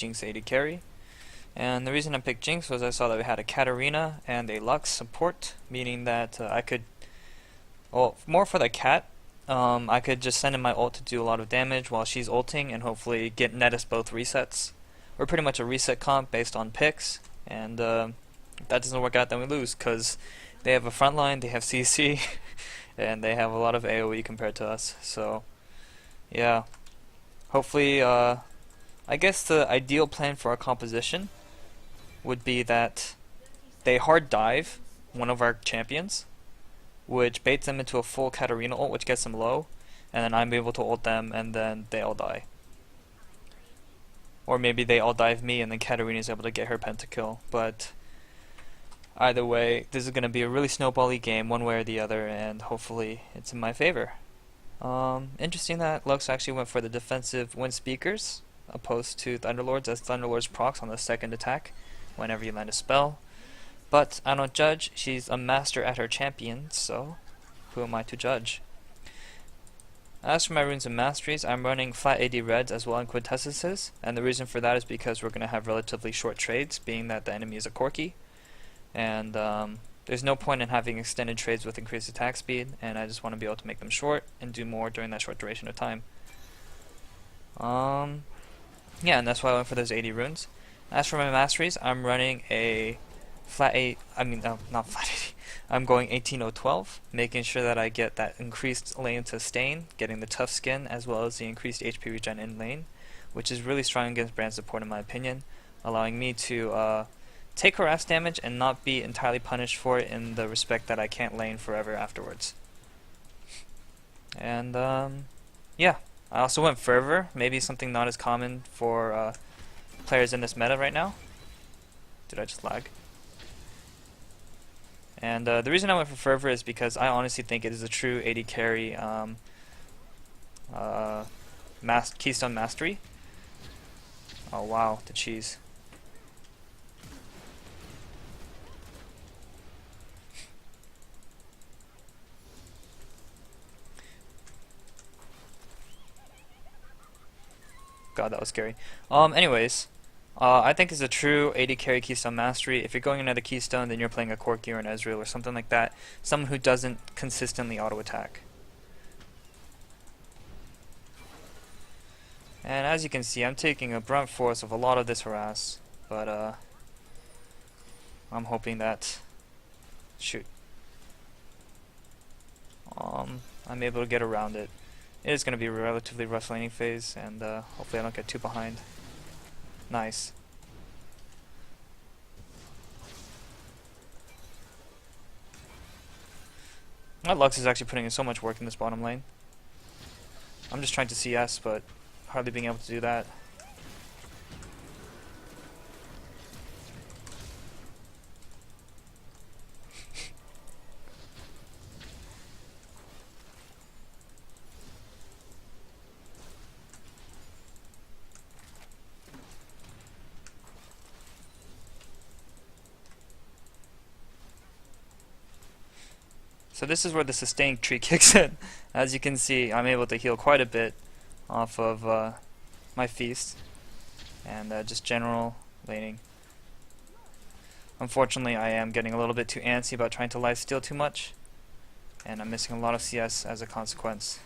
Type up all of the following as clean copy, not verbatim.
Jinx AD carry. And the reason I picked Jinx was I saw that we had a Katarina and a Lux support, meaning that I could, well, more for the cat, I could just send in my ult to do a lot of damage while she's ulting and hopefully net us both resets. We're pretty much a reset comp based on picks, and if that doesn't work out, then we lose, because they have a front line, they have CC, and they have a lot of AoE compared to us. So, yeah. Hopefully, I guess the ideal plan for our composition would be that they hard dive one of our champions, which baits them into a full Katarina ult, which gets them low, and then I'm able to ult them, and then they all die. Or maybe they all dive me, and then Katarina is able to get her pentakill. But either way, this is going to be a really snowbally game, one way or the other, and hopefully it's in my favor. Interesting that Lux actually went for the defensive wind speakers, opposed to Thunderlords, as Thunderlords procs on the second attack whenever you land a spell. But I don't judge, she's a master at her champion, so who am I to judge? As for my runes and masteries, I'm running flat AD reds as well in quintessences, and the reason for that is because we're going to have relatively short trades, being that the enemy is a Corki, and there's no point in having extended trades with increased attack speed, and I just want to be able to make them short and do more during that short duration of time. Yeah, and that's why I went for those 80 runes. As for my masteries, I'm running a flat 8, not flat 80. I'm going 18012, making sure that I get that increased lane sustain, getting the tough skin, as well as the increased HP regen in lane, which is really strong against brand support in my opinion, allowing me to take harass damage and not be entirely punished for it in the respect that I can't lane forever afterwards. And yeah, I also went Fervor, maybe something not as common for players in this meta right now. Did I just lag? And the reason I went for Fervor is because I honestly think it is a true AD carry Keystone Mastery. Oh wow, the cheese. God, that was scary. Anyways, I think it's a true AD carry Keystone Mastery. If you're going another Keystone, then you're playing a Corki or an Ezreal or something like that. Someone who doesn't consistently auto-attack. And as you can see, I'm taking a brunt force of a lot of this harass. But, I'm hoping that... Shoot. I'm able to get around it. It is going to be a relatively rough laning phase, and hopefully I don't get too behind. Nice. My Lux is actually putting in so much work in this bottom lane. I'm just trying to CS, but hardly being able to do that. So this is where the sustain tree kicks in. As you can see, I'm able to heal quite a bit off of my feast and just general laning. Unfortunately, I am getting a little bit too antsy about trying to lifesteal too much, and I'm missing a lot of CS as a consequence.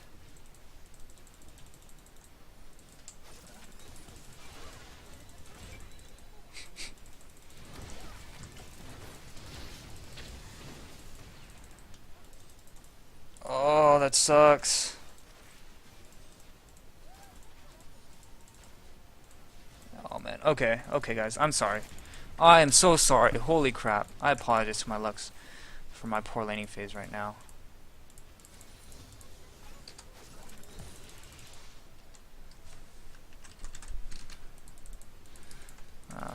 Oh, that sucks. Oh man. Okay, guys, I'm sorry. I am so sorry. Holy crap. I apologize to my Lux for my poor laning phase right now.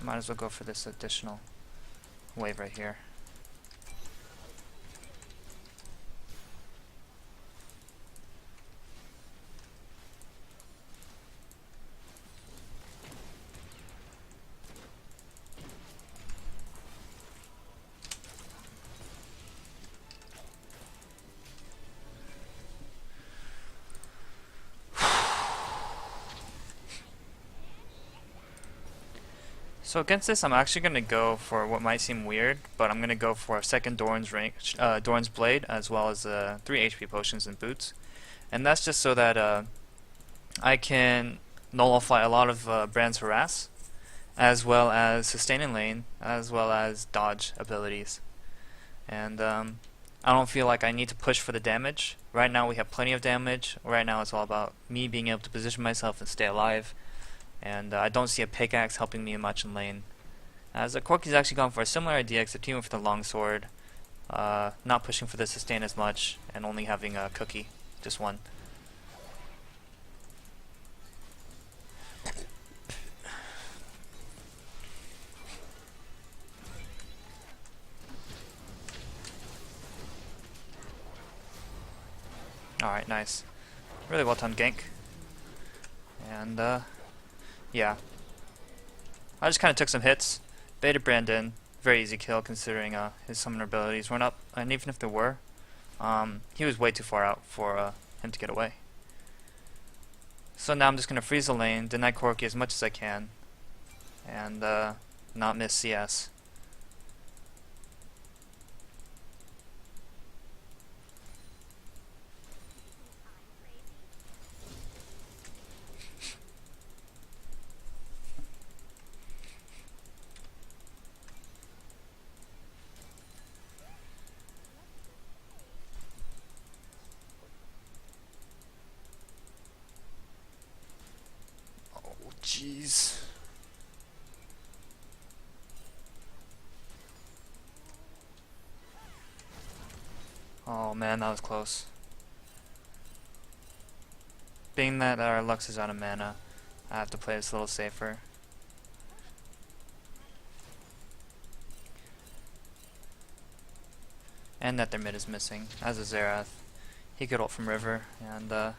Might as well go for this additional wave right here. So against this, I'm actually going to go for what might seem weird, but I'm going to go for a second Doran's Blade, as well as 3 HP potions and boots. And that's just so that I can nullify a lot of Brand's Harass, as well as sustain in lane, as well as dodge abilities. And I don't feel like I need to push for the damage. Right now we have plenty of damage. Right now it's all about me being able to position myself and stay alive. And I don't see a pickaxe helping me much in lane. As Corki's actually gone for a similar idea, except he went for the longsword, not pushing for the sustain as much, and only having a cookie, just one. Alright, nice. Really well timed gank. And yeah. I just kind of took some hits, baited Brandon, very easy kill considering his summoner abilities weren't up, and even if there were, he was way too far out for him to get away. So now I'm just going to freeze the lane, deny Corki as much as I can, and not miss CS. Jeez. Oh man, that was close. Being that our Lux is out of mana, I have to play this a little safer. And that their mid is missing, as is Xerath. He could ult from River, and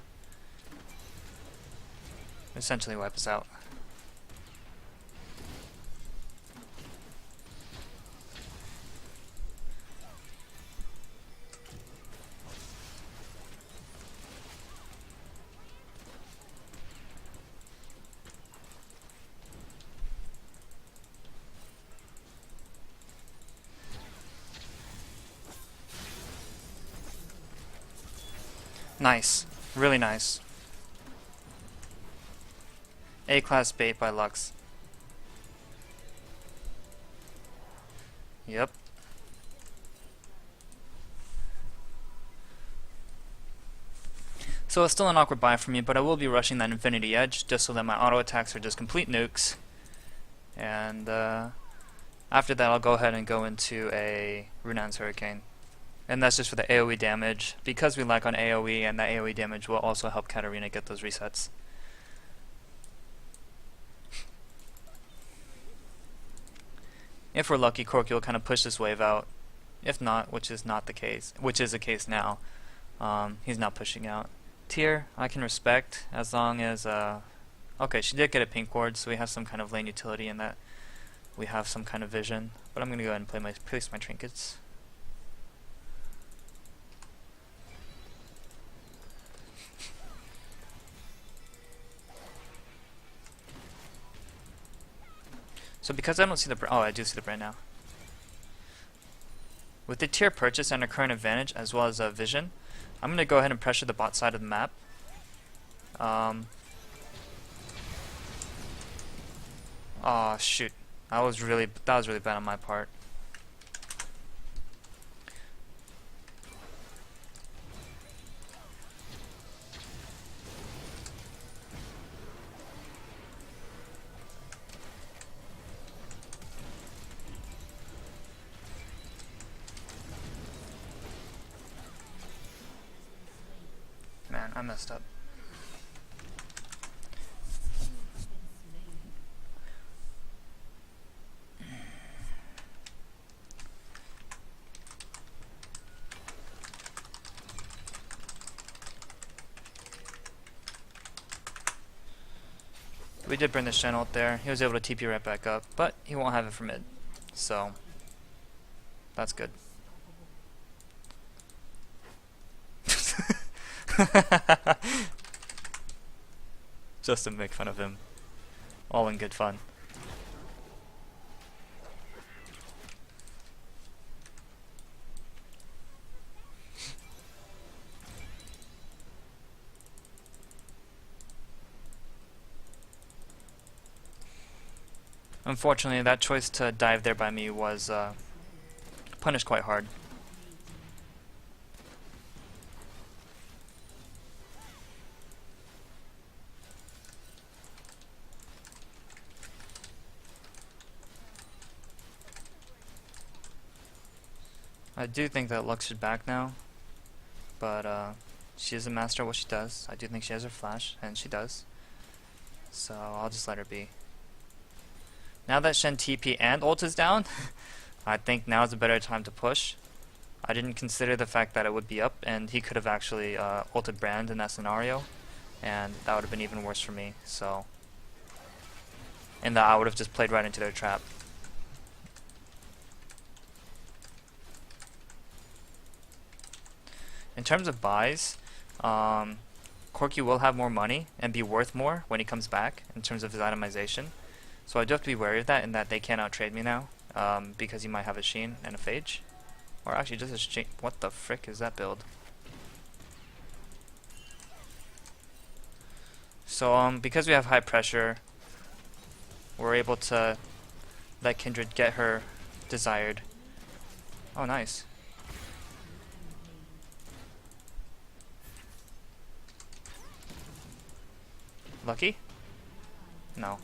essentially wipe us out. Nice. Really nice. A-class bait by Lux. Yep. So it's still an awkward buy for me, but I will be rushing that Infinity Edge just so that my auto attacks are just complete nukes. And after that I'll go ahead and go into a Runan's Hurricane. And that's just for the AoE damage, because we lack on AoE, and that AoE damage will also help Katarina get those resets. If we're lucky, Corki will kind of push this wave out. If not, which is not the case, which is the case now, he's not pushing out. Tier, I can respect, as long as, okay, she did get a pink ward, so we have some kind of lane utility in that. We have some kind of vision, but I'm going to go ahead and place my trinkets. So because I don't see the oh, I do see the brand now. With the tier purchase and a current advantage, as well as a vision, I'm going to go ahead and pressure the bot side of the map. Oh shoot, that was really bad on my part. Man, I messed up. We did bring the Shen ult there. He was able to TP right back up, but he won't have it for mid. So, that's good. Just to make fun of him. All in good fun. Unfortunately, that choice to dive there by me was punished quite hard. I do think that Lux should back now, but she is a master of what she does. I do think she has her flash, and she does. So I'll just let her be. Now that Shen TP and ult is down, I think now is a better time to push. I didn't consider the fact that it would be up, and he could have actually ulted Brand in that scenario, and that would have been even worse for me. So, and that I would have just played right into their trap. In terms of buys, Corki will have more money and be worth more when he comes back in terms of his itemization. So I do have to be wary of that, in that they cannot trade me now, because he might have a Sheen and a Phage. Or actually just a Sheen. What the frick is that build? So because we have high pressure, we're able to let Kindred get her desired. Oh, nice. Lucky? No.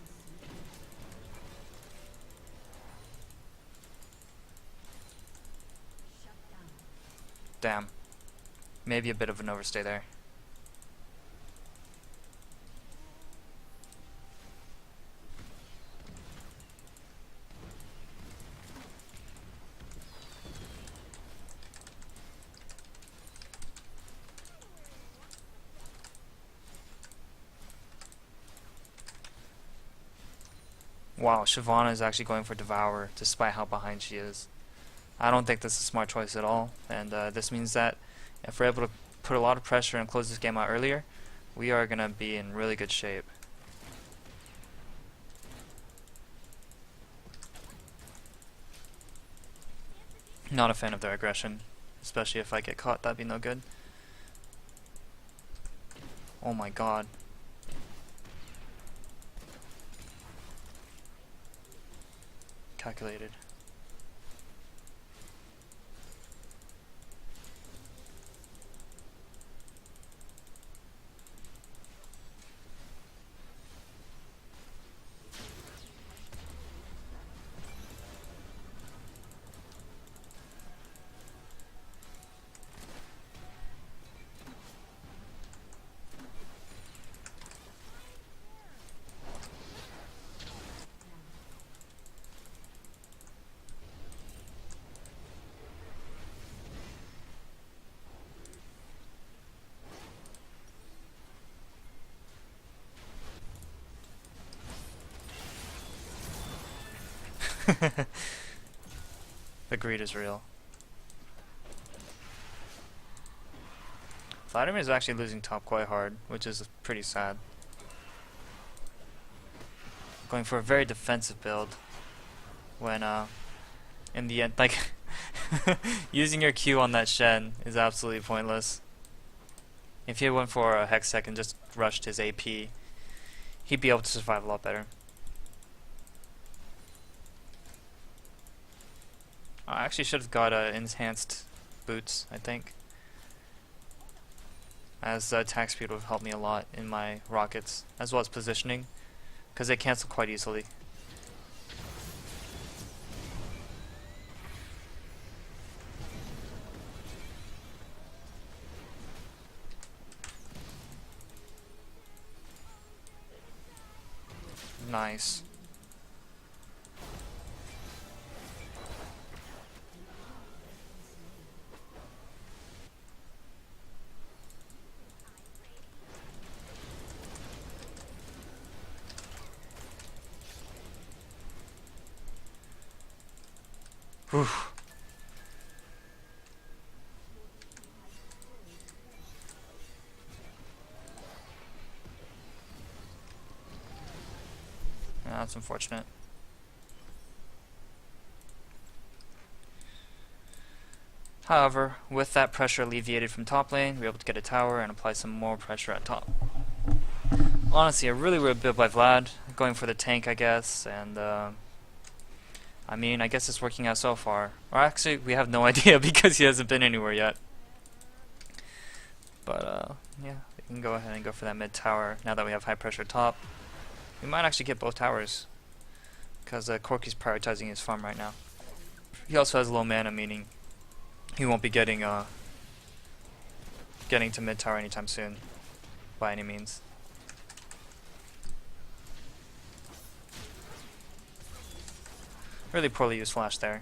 Damn. Maybe a bit of an overstay there. Wow, Shyvana is actually going for Devour despite how behind she is. I don't think this is a smart choice at all, and this means that if we're able to put a lot of pressure and close this game out earlier, we are going to be in really good shape. Not a fan of their aggression, especially if I get caught, that'd be no good. Oh my god. Calculated. The greed is real. Vladimir is actually losing top quite hard, which is pretty sad. Going for a very defensive build when in the end, like, using your Q on that Shen is absolutely pointless. If he went for a Hextech and just rushed his AP, he'd be able to survive a lot better. I actually should have got enhanced boots, I think, as attack speed would have helped me a lot in my rockets, as well as positioning, because they cancel quite easily. Nice. Whew. Yeah, that's unfortunate. However, with that pressure alleviated from top lane, we were able to get a tower and apply some more pressure at top. Honestly, a really weird build by Vlad, going for the tank, I guess, and I mean, I guess it's working out so far. Or actually, we have no idea because he hasn't been anywhere yet. But, yeah, we can go ahead and go for that mid tower now that we have high pressure top. We might actually get both towers because Corki's prioritizing his farm right now. He also has low mana, meaning he won't be getting to mid tower anytime soon, by any means. Really poorly used flash there.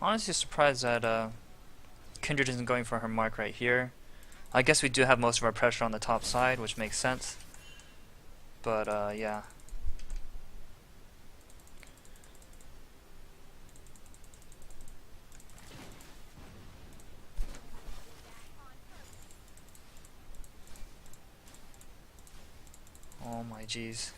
Honestly surprised that Kindred isn't going for her mark right here. I guess we do have most of our pressure on the top side, which makes sense. But yeah. Oh my jeez.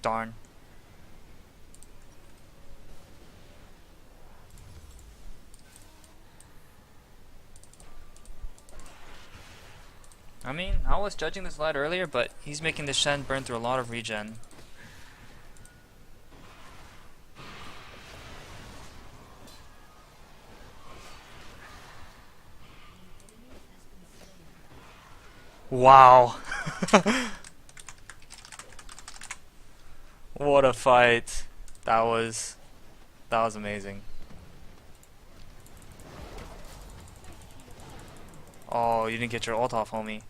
Darn. I mean, I was judging this lad earlier, but he's making the Shen burn through a lot of regen. Wow. What a fight. That was amazing. Oh, you didn't get your ult off, homie.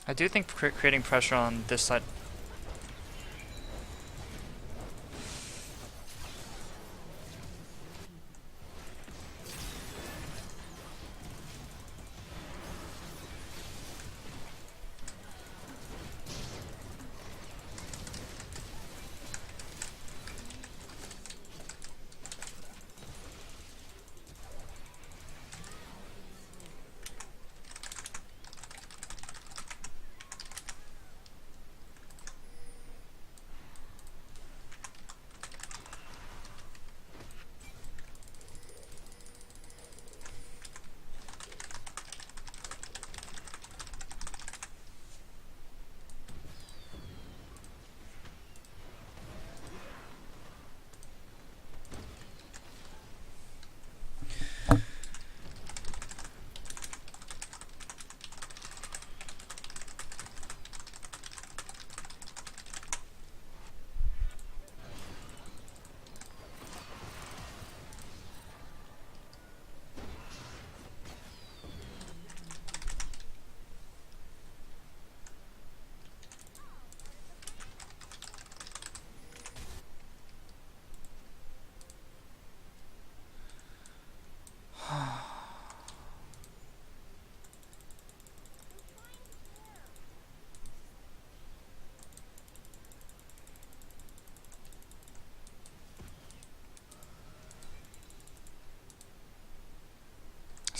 I do think creating pressure on this side.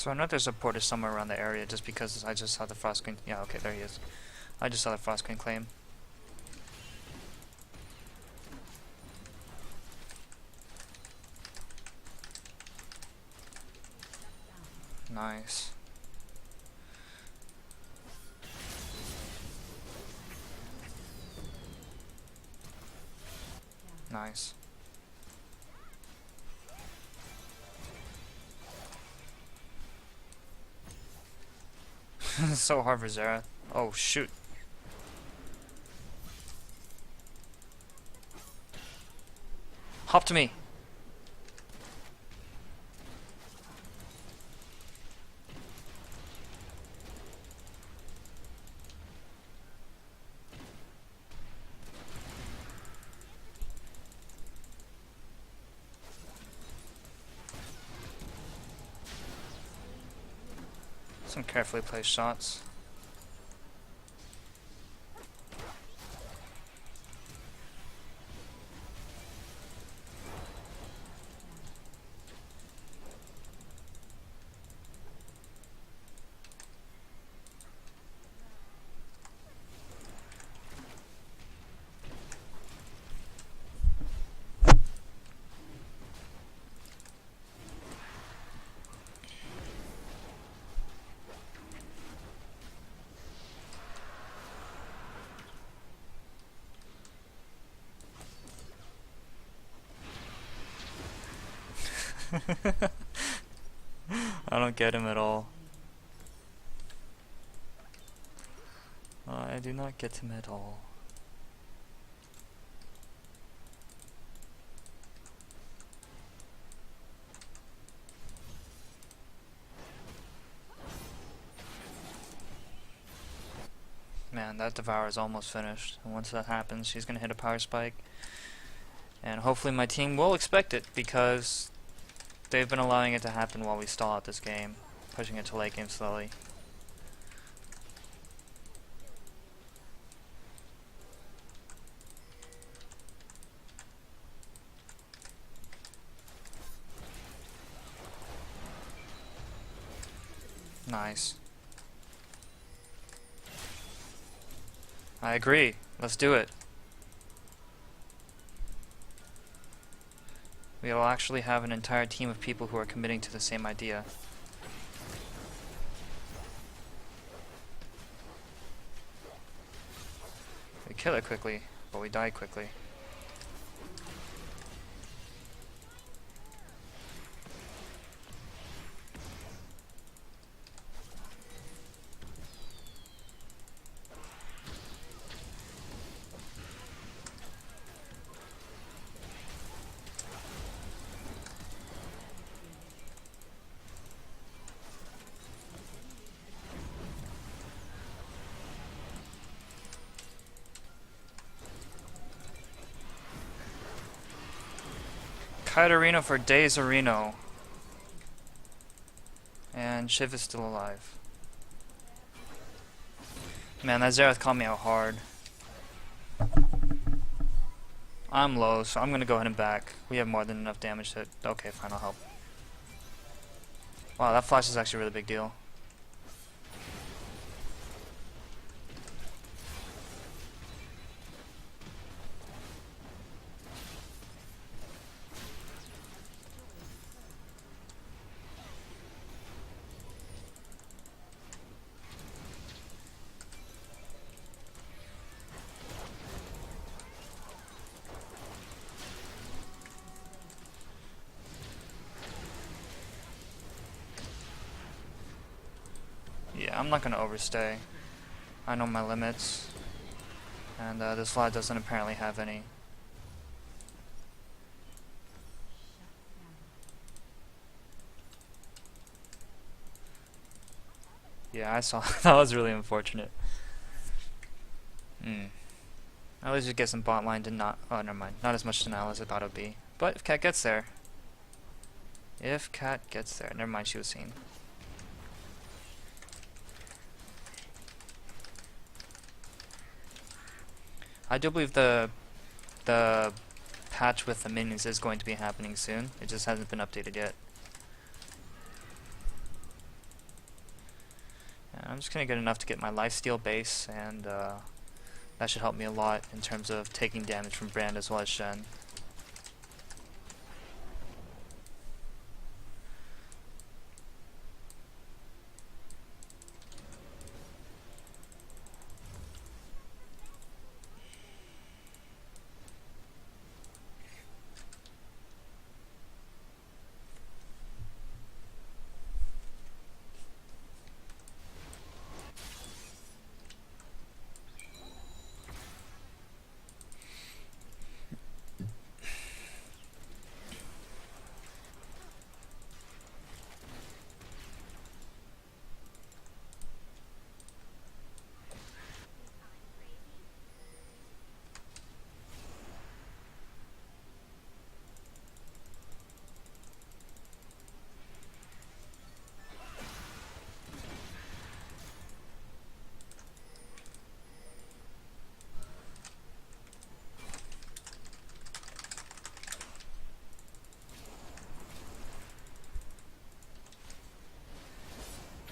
So another support is somewhere around the area just because I just saw the Frost Queen. Yeah, okay, there he is. I just saw the Frost Queen claim. Nice. Nice. It's so hard for Zera. Oh shoot. Hop to me. Some carefully placed shots. I don't get him at all. I do not get him at all. Man, that Devour is almost finished. And once that happens, she's gonna hit a power spike. And hopefully my team will expect it, because they've been allowing it to happen while we stall out this game, pushing it to late game slowly. Nice. I agree. Let's do it. We will actually have an entire team of people who are committing to the same idea. We kill it quickly, but we die quickly. Katarina for days Areno. And Shiv is still alive. Man, that Xerath caught me out hard. I'm low, so I'm gonna go ahead and back. We have more than enough damage to... Okay, fine, I'll help. Wow, that flash is actually a really big deal. Yeah, I'm not gonna overstay. I know my limits. And this Vlad doesn't apparently have any. Yeah, I saw. That was really unfortunate. At least we get some bot line to not... Oh, never mind. Not as much denial as I thought it would be. But if Cat gets there... If Cat gets there... Never mind, she was seen. I do believe the patch with the minions is going to be happening soon. It just hasn't been updated yet. I'm just gonna get enough to get my lifesteal base, and that should help me a lot in terms of taking damage from Brand as well as Shen.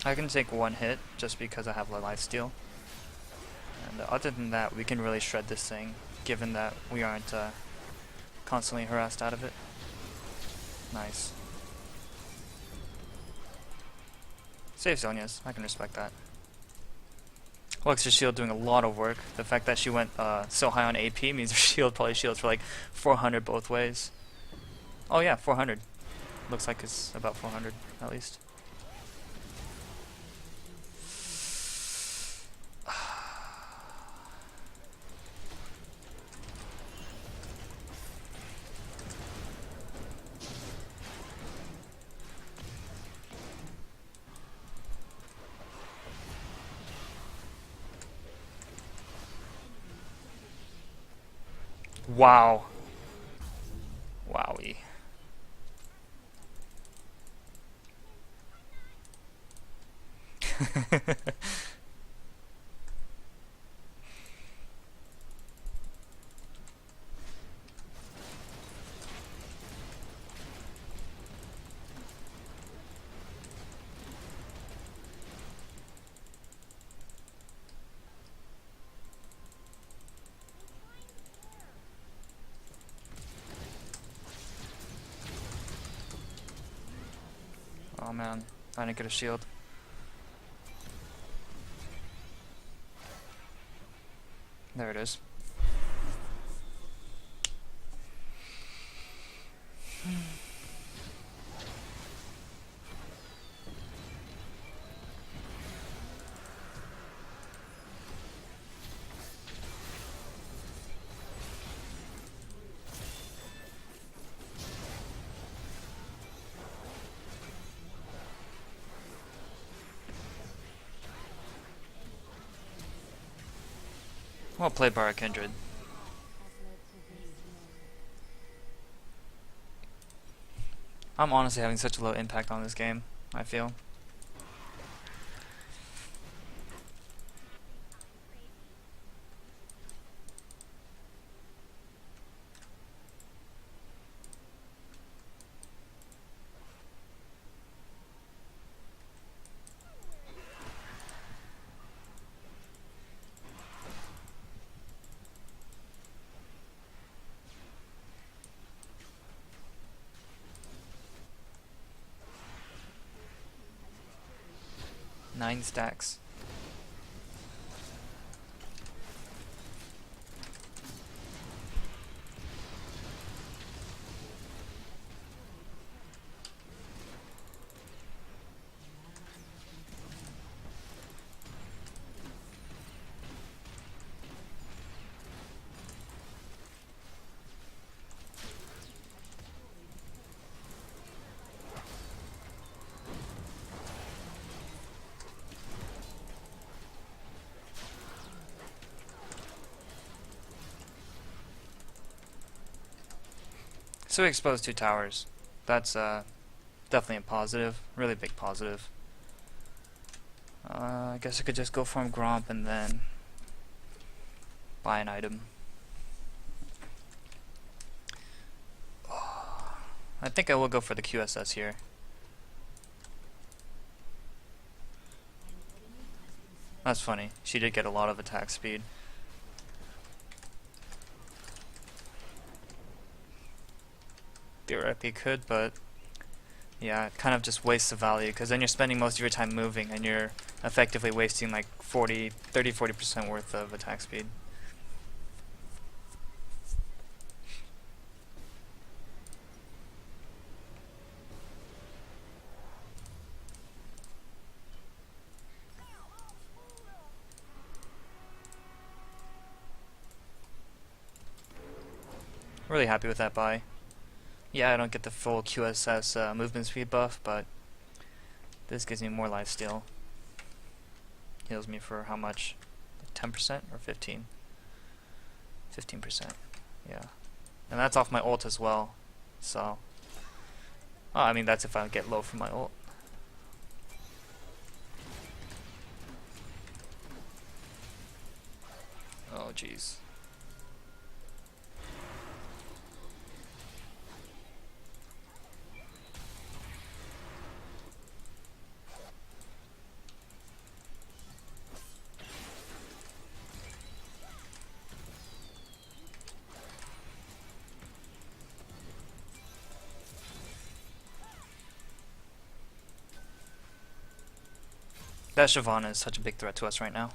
I can take one hit just because I have lifesteal. And other than that, we can really shred this thing, given that we aren't constantly harassed out of it. Nice. Save Sonya's. I can respect that. Lux's shield doing a lot of work. The fact that she went so high on AP means her shield probably shields for like 400 both ways. Oh yeah, 400. Looks like it's about 400 at least. Wow. Wowie. Oh man, I didn't get a shield. There it is. Well played by our Kindred. I'm honestly having such a low impact on this game, I feel. Nine stacks. So we exposed 2 towers. That's definitely a positive, really big positive. I guess I could just go farm Gromp and then buy an item. I think I will go for the QSS here. That's funny. She did get a lot of attack speed. Theoretically could, but yeah, it kind of just wastes the value because then you're spending most of your time moving and you're effectively wasting like 40% worth of attack speed. Really happy with that buy. Yeah, I don't get the full QSS movement speed buff, but this gives me more lifesteal. Heals me for how much? 10% or 15? 15%. Yeah. And that's off my ult as well. So, oh, I mean that's if I get low from my ult. Oh jeez. That Shyvana is such a big threat to us right now.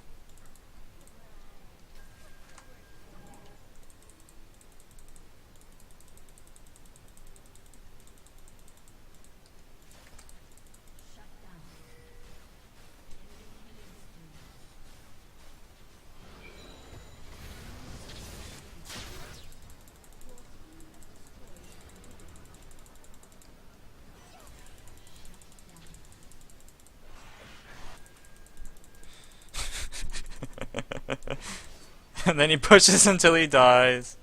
And then he pushes until he dies.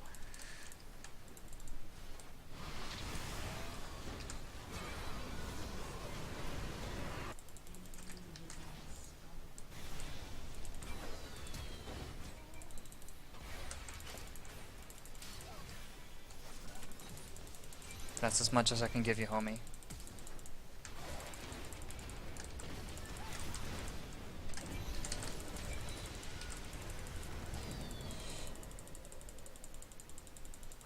That's as much as I can give you, homie.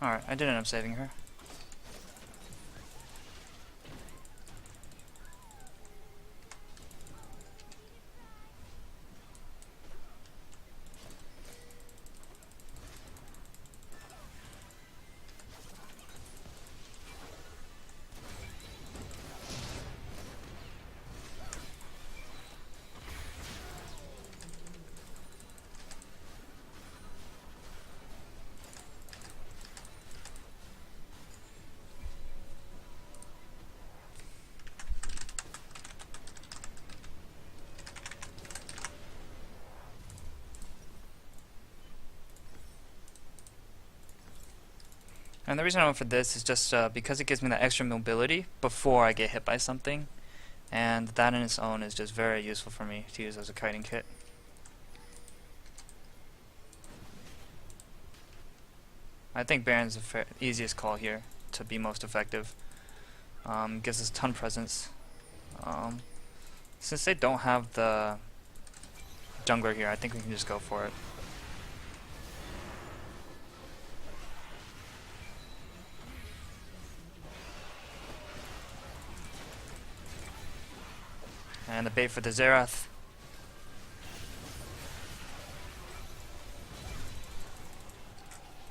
Alright, I did end up saving her. And the reason I went for this is just because it gives me that extra mobility before I get hit by something. And that in its own is just very useful for me to use as a kiting kit. I think Baron's the easiest call here to be most effective. Gives us a ton of presence. Since they don't have the jungler here, I think we can just go for it. And the bait for the Xerath.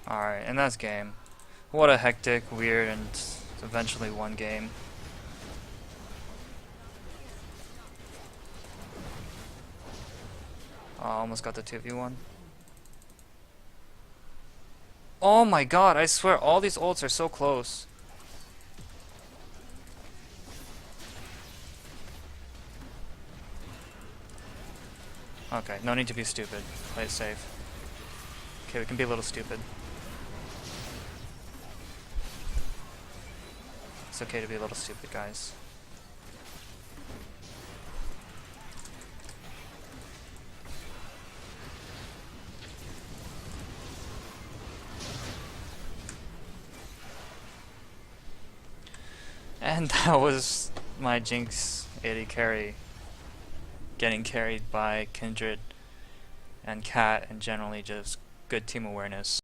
Alright, and that's game. What a hectic, weird, and eventually won game. Oh, almost got the 2v1. Oh my god, I swear all these ults are so close. Okay, no need to be stupid. Play it safe. Okay, we can be a little stupid. It's okay to be a little stupid, guys. And that was my Jinx AD carry getting carried by Kindred. and cat, and generally just good team awareness.